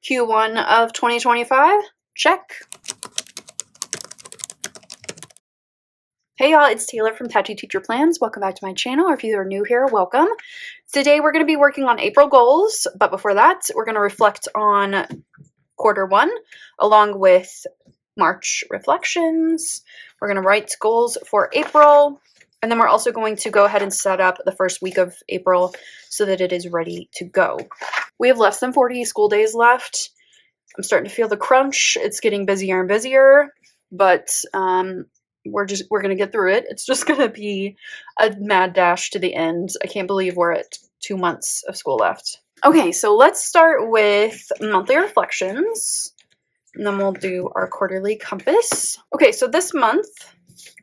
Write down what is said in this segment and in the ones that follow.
Q1 of 2025, check. Hey y'all, it's Taylor from Tattooed Teacher Plans. Welcome back to my channel, or if you are new here, welcome. Today we're going to be working on April goals, but before that, we're going to reflect on Q1 along with March reflections. We're going to write goals for April, and then we're also going to go ahead and set up the first week of April so that it is ready to go. We have less than 40 school days left. I'm starting to feel the crunch. It's getting busier and busier, but we're going to get through it. It's just going to be a mad dash to the end. I can't believe we're at 2 months of school left. Okay, so let's start with monthly reflections, and then we'll do our quarterly compass. Okay, so this month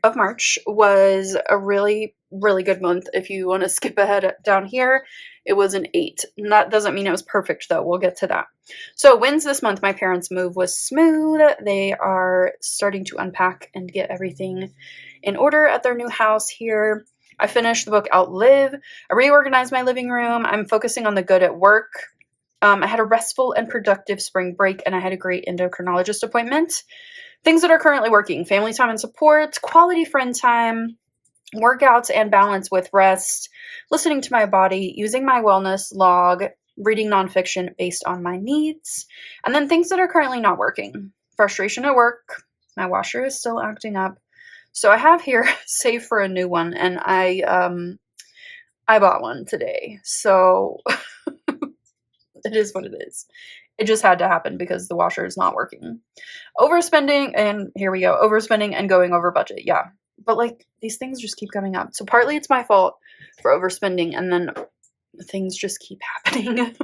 of March was a really, really good month. If you want to skip ahead down here, it was an 8. And that doesn't mean it was perfect, though. We'll get to that. So wins this month, my parents' move was smooth. They are starting to unpack and get everything in order at their new house here. I finished the book Outlive. I reorganized my living room. I'm focusing on the good at work. I had a restful and productive spring break, and I had a great endocrinologist appointment. Things that are currently working: family time and support, quality friend time, workouts and balance with rest, listening to my body, using my wellness log, reading nonfiction based on my needs, and then things that are currently not working: frustration at work, my washer is still acting up. So I have here save for a new one, and I bought one today. So it is what it is. It just had to happen because the washer is not working. Overspending, and here we go, overspending and going over budget. Yeah. But like these things just keep coming up. So partly it's my fault for overspending, and then things just keep happening.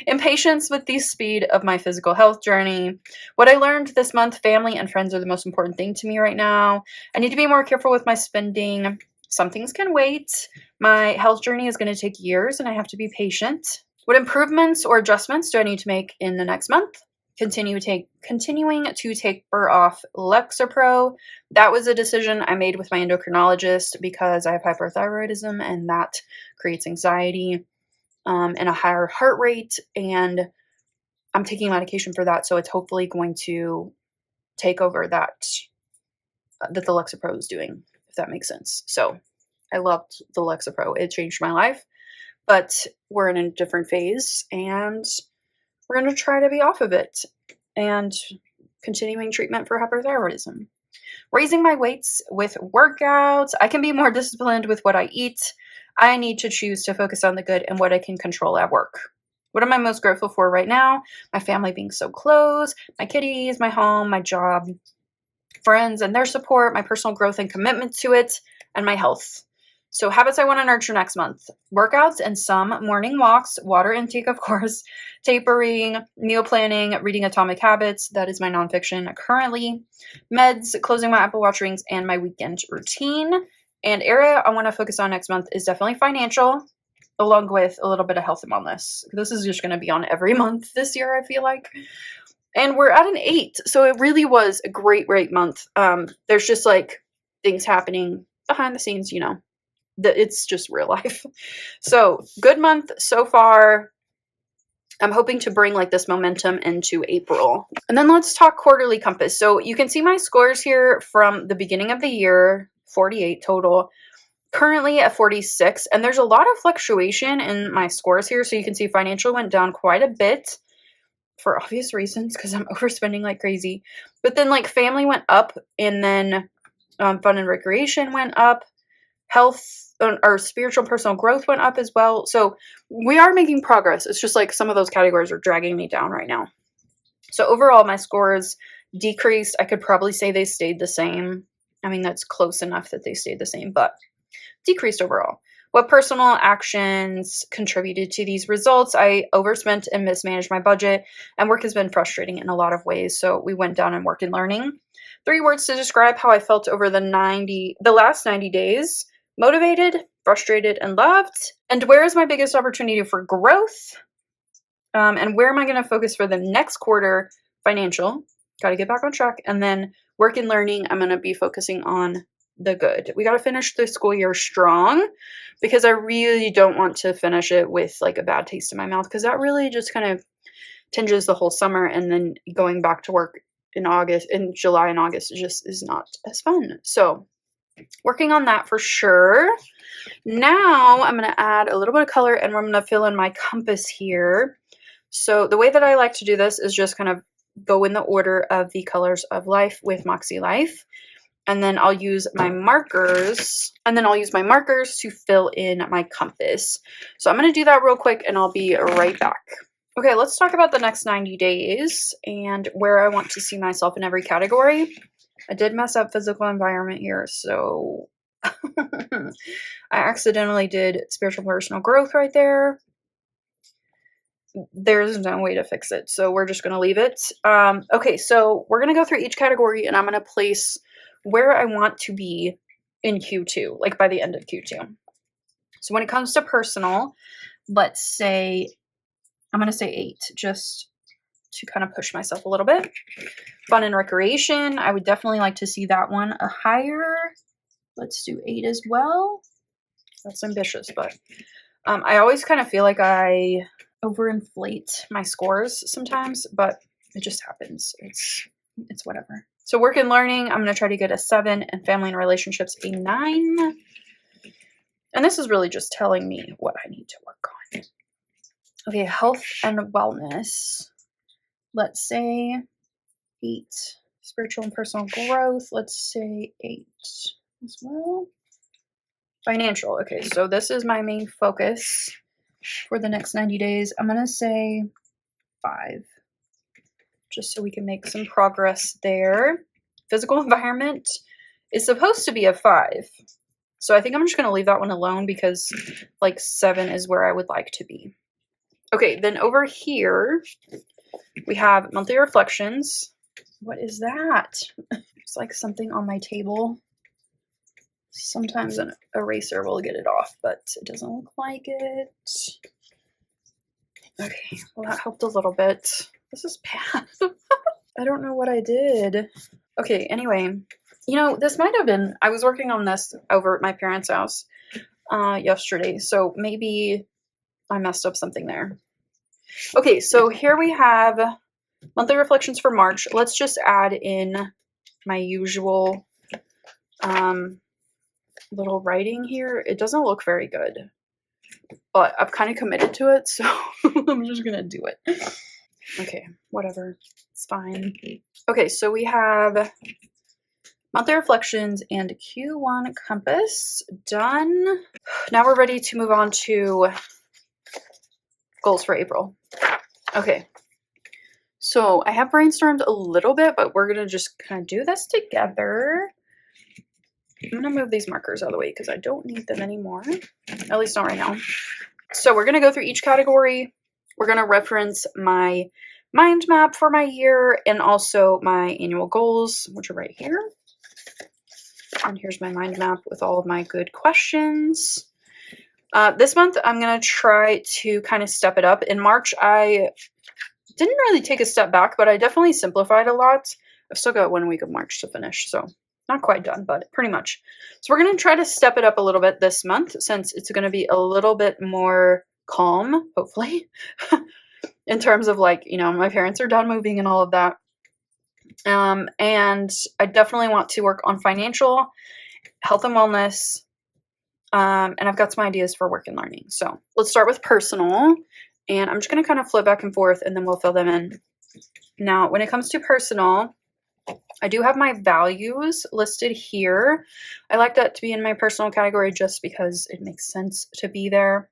Impatience with the speed of my physical health journey. What I learned this month: family and friends are the most important thing to me right now. I need to be more careful with my spending. Some things can wait. My health journey is going to take years, and I have to be patient. What improvements or adjustments do I need to make in the next month? Continuing to take burr off Lexapro. That was a decision I made with my endocrinologist because I have hyperthyroidism, and that creates anxiety and a higher heart rate, and I'm taking medication for that, so it's hopefully going to take over that the Lexapro is doing, if that makes sense. So I loved the Lexapro. It changed my life, but we're in a different phase, and we're going to try to be off of it and continuing treatment for hyperthyroidism. Raising my weights with workouts. I can be more disciplined with what I eat. I need to choose to focus on the good and what I can control at work. What am I most grateful for right now? My family being so close, my kitties, my home, my job, friends and their support, my personal growth and commitment to it, and my health. So habits I want to nurture next month: workouts and some morning walks, water intake, of course, tapering, meal planning, reading Atomic Habits. That is my nonfiction currently. Meds, closing my Apple Watch rings, and my weekend routine. And area I want to focus on next month is definitely financial, along with a little bit of health and wellness. This is just going to be on every month this year, I feel like. And we're at an 8. So it really was a great month. There's just like things happening behind the scenes, you know. It's just real life. So good month so far. I'm hoping to bring like this momentum into April. And then let's talk quarterly compass. So you can see my scores here from the beginning of the year, 48 total, currently at 46. And there's a lot of fluctuation in my scores here. So you can see financial went down quite a bit for obvious reasons because I'm overspending like crazy. But then like family went up, and then fun and recreation went up. Health or spiritual personal growth went up as well. So we are making progress. It's just like some of those categories are dragging me down right now. So overall, my scores decreased. I could probably say they stayed the same. I mean, that's close enough that they stayed the same, but decreased overall. What personal actions contributed to these results? I overspent and mismanaged my budget, and work has been frustrating in a lot of ways. So we went down in work and learning. 3 words to describe how I felt over the last 90 days: motivated, frustrated, and loved. And where is my biggest opportunity for growth? And where am I going to focus for the next quarter? Financial, got to get back on track. And then work and learning, I'm going to be focusing on the good. We got to finish the school year strong, because I really don't want to finish it with like a bad taste in my mouth, because that really just kind of tinges the whole summer, and then going back to work in July and August just is not as fun. So working on that for sure. Now I'm going to add a little bit of color, and I'm going to fill in my compass here. So the way that I like to do this is just kind of go in the order of the colors of life with Moxie Life. And then I'll use my markers, to fill in my compass. So I'm going to do that real quick, and I'll be right back. Okay, let's talk about the next 90 days and where I want to see myself in every category. I did mess up physical environment here, so I accidentally did spiritual personal growth right there. There's no way to fix it, so we're just going to leave it. Okay, so we're going to go through each category, and I'm going to place where I want to be in Q2, like by the end of Q2. So when it comes to personal, let's say, I'm going to say 8, just to kind of push myself a little bit. Fun and recreation, I would definitely like to see that one a higher. Let's do 8 as well. That's ambitious, but I always kind of feel like I overinflate my scores sometimes, but it just happens. It's whatever. So work and learning, I'm going to try to get a 7, and family and relationships a 9. And this is really just telling me what I need to work on. Okay, health and wellness. Let's say 8. Spiritual and personal growth, let's say 8 as well. Financial, okay, so this is my main focus for the next 90 days. I'm going to say 5, just so we can make some progress there. Physical environment is supposed to be a 5. So I think I'm just going to leave that one alone because like 7 is where I would like to be. Okay, then over here, we have monthly reflections. What is that? It's like something on my table. Sometimes an eraser will get it off, but it doesn't look like it. Okay, well that helped a little bit. This is bad. I don't know what I did. Okay, anyway, you know, this might have been, I was working on this over at my parents' house yesterday, so maybe I messed up something there. Okay, so here we have monthly reflections for March. Let's just add in my usual little writing here. It doesn't look very good, but I've kind of committed to it, so I'm just gonna do it. Okay, whatever, it's fine. Okay, so we have monthly reflections and Q1 compass done. Now we're ready to move on to goals for April. Okay, so I have brainstormed a little bit, but we're gonna just kind of do this together. I'm gonna move these markers out of the way because I don't need them anymore, at least not right now. So we're gonna go through each category. We're gonna reference my mind map for my year and also my annual goals, which are right here. And here's my mind map with all of my good questions. This month, I'm going to try to kind of step it up. In March, I didn't really take a step back, but I definitely simplified a lot. I've still got 1 week of March to finish, so not quite done, but pretty much. So we're going to try to step it up a little bit this month since it's going to be a little bit more calm, hopefully, in terms of like, you know, my parents are done moving and all of that. And I definitely want to work on financial, health and wellness, and I've got some ideas for work and learning. So let's start with personal, and I'm just going to kind of flip back and forth and then we'll fill them in. Now, when it comes to personal, I do have my values listed here. I like that to be in my personal category just because it makes sense to be there.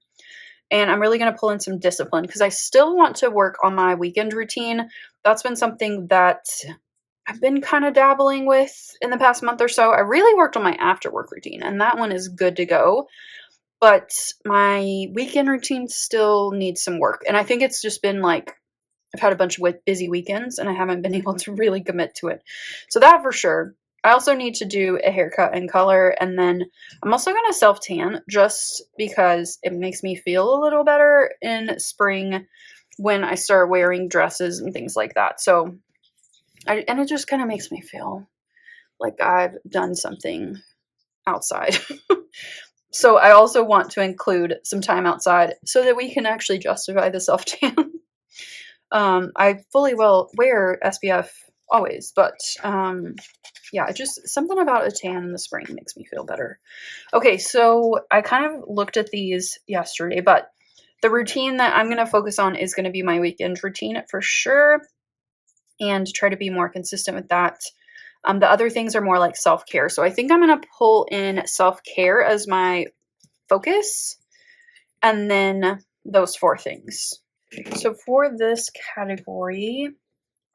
And I'm really going to pull in some discipline because I still want to work on my weekend routine. That's been something that I've been kind of dabbling with in the past month or so. I really worked on my after work routine, and that one is good to go. But my weekend routine still needs some work. And I think it's just been like, I've had a bunch of busy weekends and I haven't been able to really commit to it. So that for sure. I also need to do a haircut and color, and then I'm also going to self-tan just because it makes me feel a little better in spring when I start wearing dresses and things like that. So, and it just kind of makes me feel like I've done something outside. So I also want to include some time outside so that we can actually justify the self-tan. I fully will wear SPF always, but yeah, just something about a tan in the spring makes me feel better. Okay, so I kind of looked at these yesterday, but the routine that I'm going to focus on is going to be my weekend routine for sure, and try to be more consistent with that. The other things are more like self-care. So I think I'm going to pull in self-care as my focus, and then those 4 things. So for this category,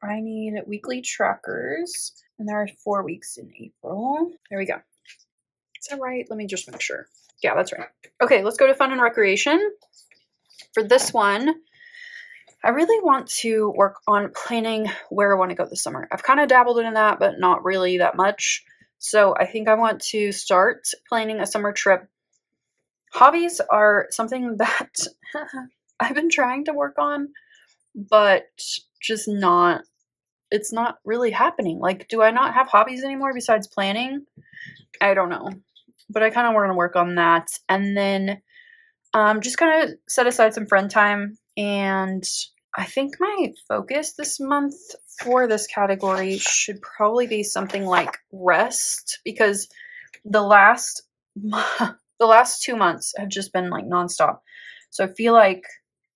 I need weekly trackers, and there are 4 weeks in April. There we go. Is that right? Let me just make sure. Yeah, that's right. Okay, let's go to fun and recreation. For this one, I really want to work on planning where I want to go this summer. I've kind of dabbled in that, but not really that much. So I think I want to start planning a summer trip. Hobbies are something that I've been trying to work on, but just not, it's not really happening. Like, do I not have hobbies anymore besides planning? I don't know, but I kind of want to work on that. And then just kind of set aside some friend time. And I think my focus this month for this category should probably be something like rest, because the last 2 months have just been like nonstop. So I feel like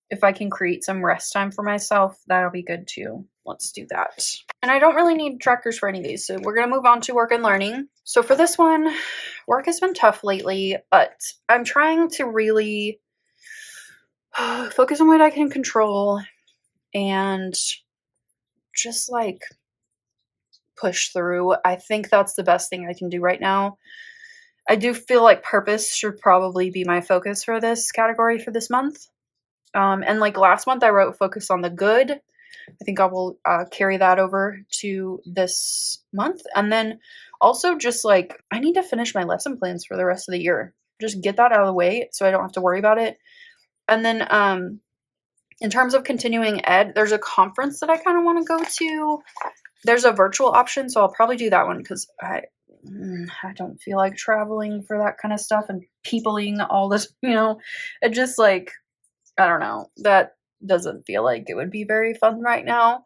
if I can create some rest time for myself, that'll be good too. Let's do that. And I don't really need trackers for any of these, so we're going to move on to work and learning. So for this one, work has been tough lately, but I'm trying to really focus on what I can control and just like push through. I think that's the best thing I can do right now. I do feel like purpose should probably be my focus for this category for this month. And like last month, I wrote focus on the good. I think I will carry that over to this month. And then also just like, I need to finish my lesson plans for the rest of the year. Just get that out of the way so I don't have to worry about it. And then in terms of continuing ed, there's a conference that I kind of want to go to. There's a virtual option, so I'll probably do that one because I don't feel like traveling for that kind of stuff and peopling all this, it just like, I don't know, that doesn't feel like it would be very fun right now,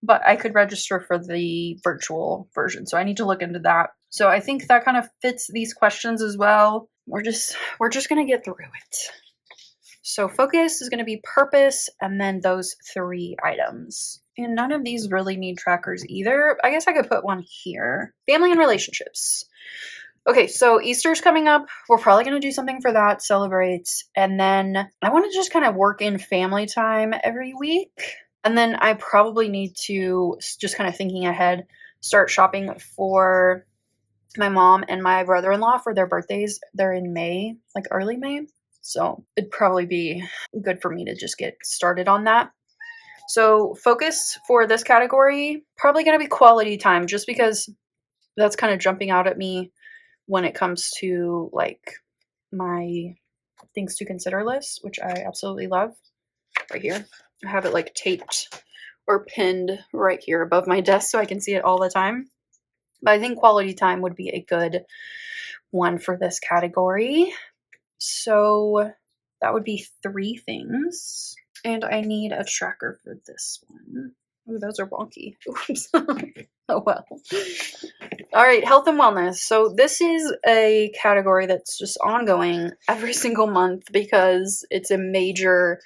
but I could register for the virtual version. So I need to look into that. So I think that kind of fits these questions as well. We're just going to get through it. So focus is going to be purpose, and then those 3 items. And none of these really need trackers either. I guess I could put one here. Family and relationships. Okay, so Easter's coming up. We're probably going to do something for that, celebrate. And then I want to just kind of work in family time every week. And then I probably need to, just kind of thinking ahead, start shopping for my mom and my brother-in-law for their birthdays. They're in May, like early May. So it'd probably be good for me to just get started on that. So focus for this category, probably going to be quality time, just because that's kind of jumping out at me when it comes to like my things to consider list, which I absolutely love. Right here. I have it like taped or pinned right here above my desk so I can see it all the time. But I think quality time would be a good one for this category. So that would be 3 things. And I need a tracker for this one. Oh, those are wonky. Oops. Oh, well. All right, health and wellness. So this is a category that's just ongoing every single month because it's a major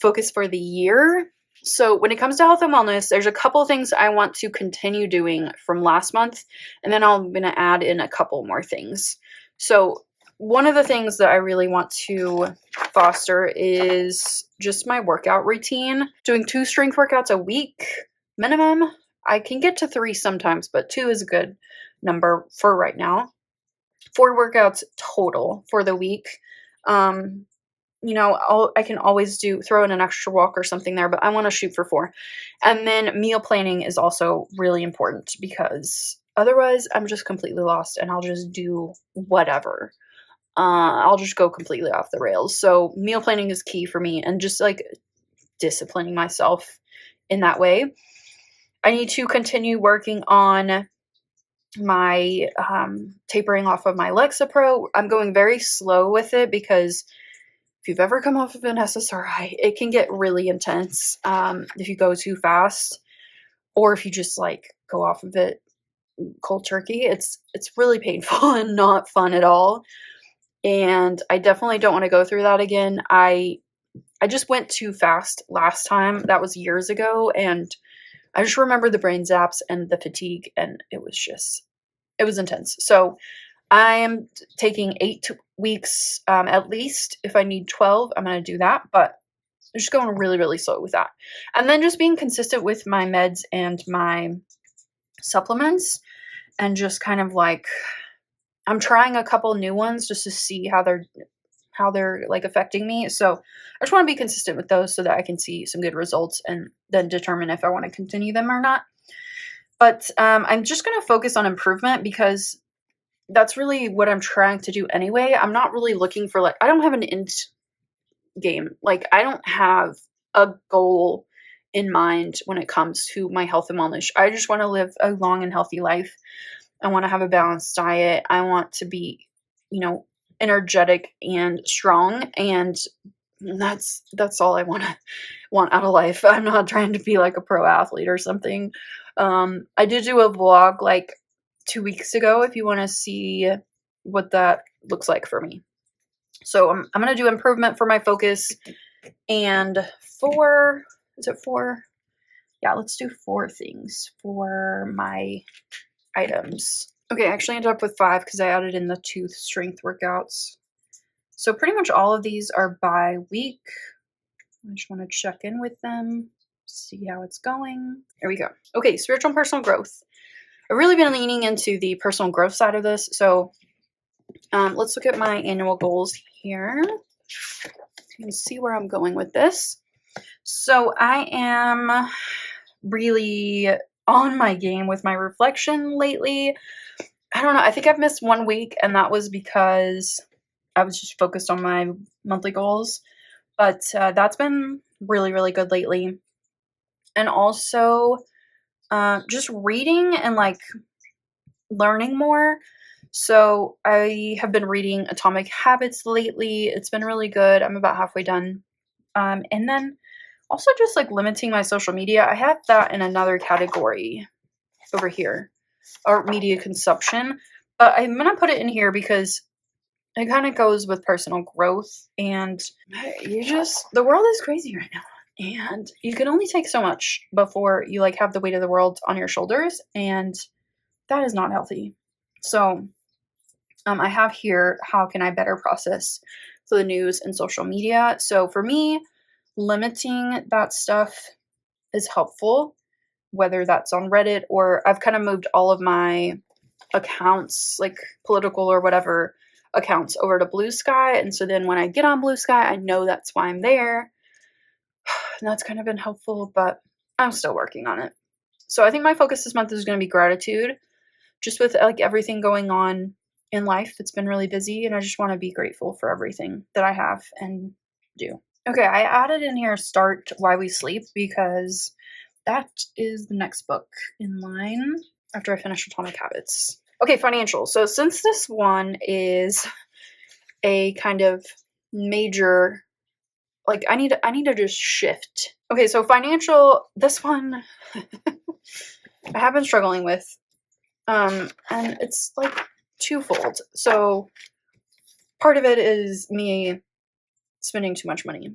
focus for the year. So when it comes to health and wellness, there's a couple things I want to continue doing from last month, and then I'm going to add in a couple more things. So one of the things that I really want to foster is just my workout routine. Doing 2 strength workouts a week minimum. I can get to 3 sometimes, but 2 is a good number for right now. 4 workouts total for the week. I can always throw in an extra walk or something there, but I want to shoot for 4. And then meal planning is also really important because otherwise I'm just completely lost and I'll just do whatever. I'll just go completely off the rails. So meal planning is key for me, and just like disciplining myself in that way. I need to continue working on my tapering off of my Lexapro. I'm going very slow with it because if you've ever come off of an SSRI, it can get really intense if you go too fast, or if you just like go off of it cold turkey. It's really painful and not fun at all. And I definitely don't want to go through that again. I just went too fast last time. That was years ago, and I just remember the brain zaps and the fatigue, and it was intense. So I am taking 8 weeks at least. If I need 12, I'm going to do that, but I'm just going really, really slow with that. And then just being consistent with my meds and my supplements, and just kind of like, I'm trying a couple new ones just to see how they're like affecting me. So I just want to be consistent with those so that I can see some good results and then determine if I want to continue them or not. But I'm just going to focus on improvement because that's really what I'm trying to do anyway. I'm not really looking for I don't have an end game. Like, I don't have a goal in mind when it comes to my health and wellness. I just want to live a long and healthy life. I want to have a balanced diet. I want to be, energetic and strong, and that's all I want out of life. I'm not trying to be like a pro athlete or something. I did do a vlog like 2 weeks ago if you want to see what that looks like for me. So I'm going to do improvement for my focus, and is it 4? Yeah, let's do 4 things for my items. Okay, I actually ended up with 5 because I added in the tooth strength workouts. So pretty much all of these are by week. I just want to check in with them, see how it's going. There we go. Okay, spiritual and personal growth. I've really been leaning into the personal growth side of this. So let's look at my annual goals here. You can see where I'm going with this. So I am really on my game with my reflection lately. I don't know. I think I've missed 1 week, and that was because I was just focused on my monthly goals. But that's been really, really good lately. And also just reading and like learning more. So I have been reading Atomic Habits lately. It's been really good. I'm about halfway done. And then also just like limiting my social media. I have that in another category over here, or media consumption. But I'm going to put it in here because it kind of goes with personal growth. And the world is crazy right now. And you can only take so much before you like have the weight of the world on your shoulders. And that is not healthy. So I have here, how can I better process the news and social media? So for me, limiting that stuff is helpful, whether that's on Reddit, or I've kind of moved all of my accounts, like political or whatever accounts, over to Blue Sky. And so then when I get on Blue Sky, I know that's why I'm there. And that's kind of been helpful, but I'm still working on it. So I think my focus this month is going to be gratitude, just with like everything going on in life. It's been really busy, and I just want to be grateful for everything that I have and do. Okay, I added in here Start Why We Sleep because that is the next book in line after I finish Atomic Habits. Okay, financial. So since this one is a kind of major, like I need to just shift. Okay, so financial, this one I have been struggling with. And it's like twofold. So part of it is me spending too much money,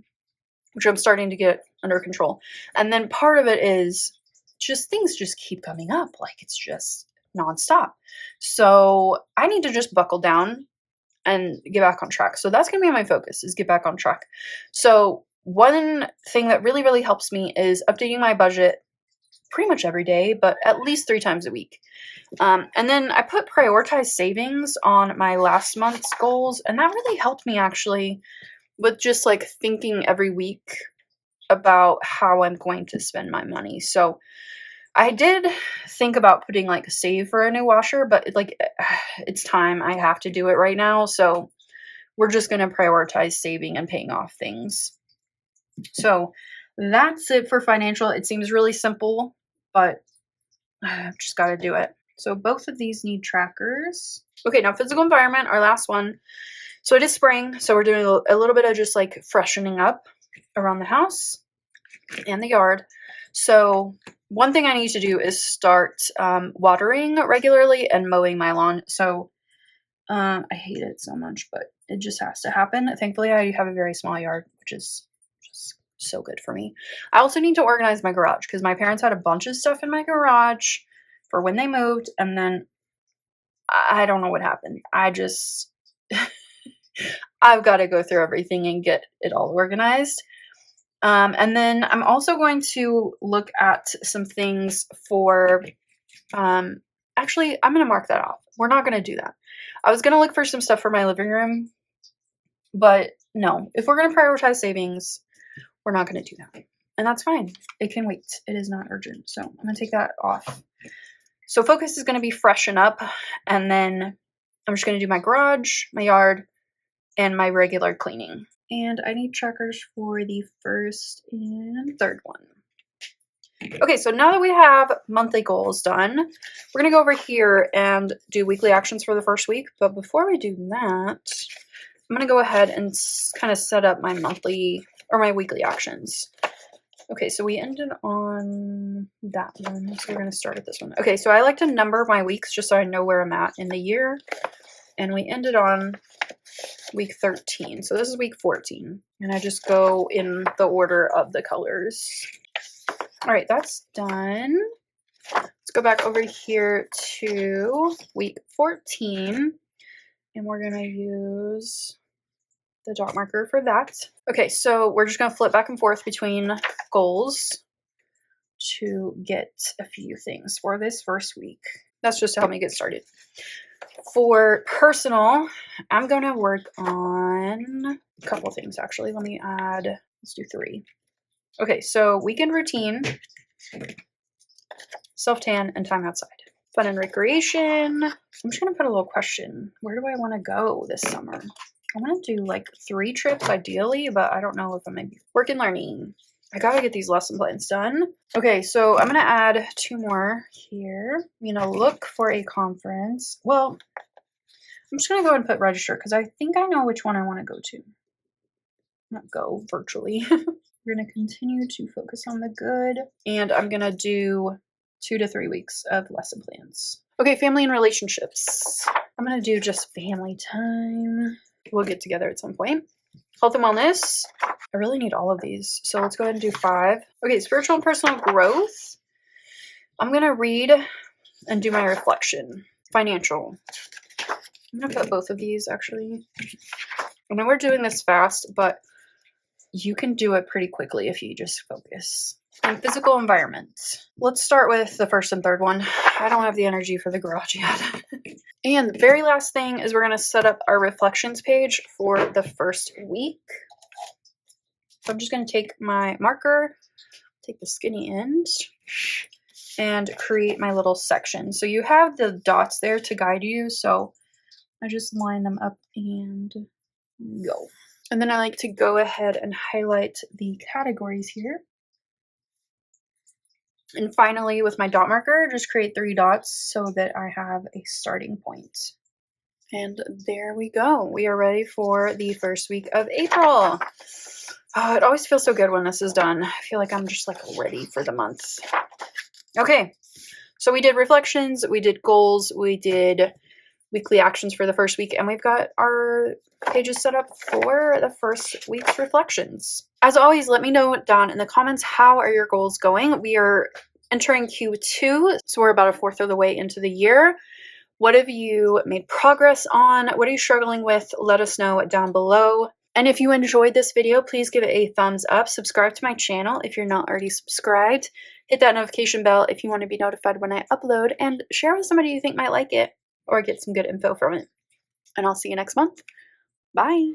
which I'm starting to get under control. And then part of it is just things just keep coming up. Like it's just nonstop. So I need to just buckle down and get back on track. So that's going to be my focus, is get back on track. So one thing that really, really helps me is updating my budget pretty much every day, but at least 3 times a week. And then I put prioritized savings on my last month's goals, and that really helped me actually with just like thinking every week about how I'm going to spend my money. So I did think about putting like a save for a new washer, but it's time. I have to do it right now. So we're just going to prioritize saving and paying off things. So that's it for financial. It seems really simple, but I've just got to do it. So both of these need trackers. Okay, now physical environment, our last one. So it is spring, so we're doing a little bit of just like freshening up around the house and the yard. So one thing I need to do is start watering regularly and mowing my lawn. So I hate it so much, but it just has to happen. Thankfully, I have a very small yard, which is just so good for me. I also need to organize my garage because my parents had a bunch of stuff in my garage for when they moved, and then I don't know what happened. I've got to go through everything and get it all organized. And then I'm also going to look at some things for, actually, I'm going to mark that off. We're not going to do that. I was going to look for some stuff for my living room, but no, if we're going to prioritize savings, we're not going to do that. And that's fine. It can wait. It is not urgent. So I'm going to take that off. So focus is going to be freshen up, and then I'm just going to do my garage, my yard, and my regular cleaning. And I need trackers for the first and third one. Okay, so now that we have monthly goals done, we're going to go over here and do weekly actions for the first week. But before we do that, I'm going to go ahead and kind of set up my monthly or my weekly actions. Okay, so we ended on that one, so we're going to start with this one. Okay, so I like to number my weeks just so I know where I'm at in the year. And we ended on week 13. So this is week 14. And I just go in the order of the colors. All right, that's done. Let's go back over here to week 14. And we're going to use the dot marker for that. Okay, so we're just going to flip back and forth between goals to get a few things for this first week. That's just to help me get started. For personal, I'm going to work on a couple things actually. Let me add, let's do 3. Okay, so weekend routine, self-tan, and time outside. Fun and recreation. I'm just going to put a little question. Where do I want to go this summer? I want to do like 3 trips ideally, but I don't know if I'm going to be work and learning. I got to get these lesson plans done. Okay, so I'm going to add 2 more here. I'm going to look for a conference. Well, I'm just going to go and put register because I think I know which one I want to go to. Not go virtually. We're going to continue to focus on the good. And I'm going to do 2 to 3 weeks of lesson plans. Okay, family and relationships. I'm going to do just family time. We'll get together at some point. Health and wellness. I really need all of these. So let's go ahead and do 5. Okay, spiritual and personal growth. I'm going to read and do my reflection. Financial. I'm going to put both of these actually. I know we're doing this fast, but you can do it pretty quickly if you just focus. And physical environment. Let's start with the first and third one. I don't have the energy for the garage yet. And the very last thing is we're going to set up our reflections page for the first week. So I'm just going to take my marker, take the skinny end, and create my little section. So you have the dots there to guide you. So I just line them up and go. And then I like to go ahead and highlight the categories here. And finally, with my dot marker, just create 3 dots so that I have a starting point. And there we go. We are ready for the first week of April. Oh, it always feels so good when this is done. I feel like I'm just like ready for the month. Okay, so we did reflections, we did goals, we did weekly actions for the first week, and we've got our pages set up for the first week's reflections. As always, let me know down in the comments, how are your goals going? We are entering Q2, so we're about 1/4 of the way into the year. What have you made progress on? What are you struggling with? Let us know down below. And if you enjoyed this video, please give it a thumbs up. Subscribe to my channel if you're not already subscribed. Hit that notification bell if you want to be notified when I upload, and share with somebody you think might like it or get some good info from it. And I'll see you next month. Bye.